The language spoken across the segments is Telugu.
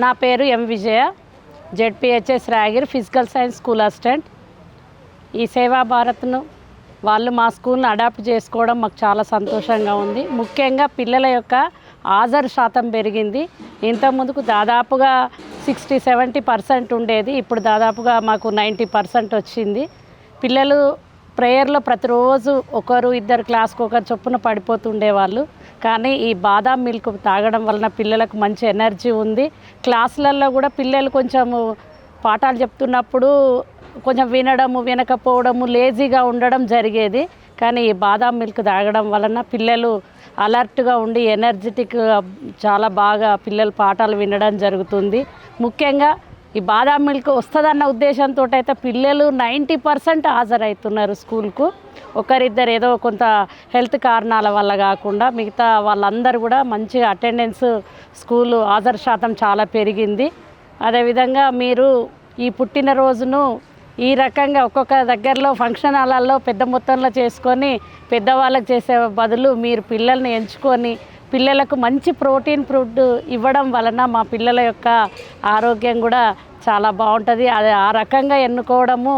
నా పేరు M Vijaya, ZPHS Ragiri physical science school assistant. ఈ సేవా భారత్ను వాళ్ళు మా స్కూల్ని అడాప్ట్ చేసుకోవడం మాకు చాలా సంతోషంగా ఉంది. ముఖ్యంగా పిల్లల యొక్క హాజరు శాతం పెరిగింది. ఇంతకుముందుకు దాదాపుగా 60-70% ఉండేది, ఇప్పుడు దాదాపుగా మాకు 90% వచ్చింది. పిల్లలు ప్రేయర్లో ప్రతిరోజు ఒకరు ఇద్దరు క్లాస్కి ఒకరు చొప్పున పడిపోతుండేవాళ్ళు. కానీ ఈ బాదాం మిల్క్ తాగడం వలన పిల్లలకు మంచి ఎనర్జీ ఉంది. క్లాసులలో కూడా పిల్లలు కొంచెము పాఠాలు చెప్తున్నప్పుడు కొంచెం వినకపోవడము, లేజీగా ఉండడం జరిగేది. కానీ ఈ బాదాం మిల్క్ తాగడం వలన పిల్లలు అలర్ట్గా ఉండి ఎనర్జెటిక్గా చాలా బాగా పిల్లలు పాఠాలు వినడం జరుగుతుంది. ముఖ్యంగా ఈ బాదాం మిల్క్ వస్తుందన్న ఉద్దేశంతో అయితే పిల్లలు 90% హాజరవుతున్నారు స్కూల్కు. ఒకరిద్దరు ఏదో కొంత హెల్త్ కారణాల వల్ల కాకుండా మిగతా వాళ్ళందరూ కూడా మంచిగా అటెండెన్స్, స్కూలు హాజరు శాతం చాలా పెరిగింది. అదేవిధంగా మీరు ఈ పుట్టినరోజును ఈ రకంగా ఒక్కొక్క దగ్గరలో ఫంక్షన్ హాలల్లో పెద్ద మొత్తంలో చేసుకొని పెద్దవాళ్ళకి చేసే బదులు మీరు పిల్లల్ని ఎంచుకొని పిల్లలకు మంచి ప్రోటీన్ ఫుడ్ ఇవ్వడం వలన మా పిల్లల యొక్క ఆరోగ్యం కూడా చాలా బాగుంటుంది. అది ఆ రకంగా ఎన్నుకోవడము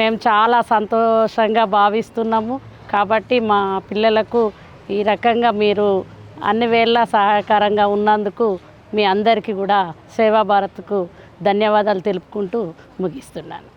మేము చాలా సంతోషంగా భావిస్తున్నాము. కాబట్టి మా పిల్లలకు ఈ రకంగా మీరు అన్ని వేళ సహకారంగా ఉన్నందుకు మీ అందరికీ కూడా సేవా భారత్కు ధన్యవాదాలు తెలుపుకుంటూ ముగిస్తున్నాను.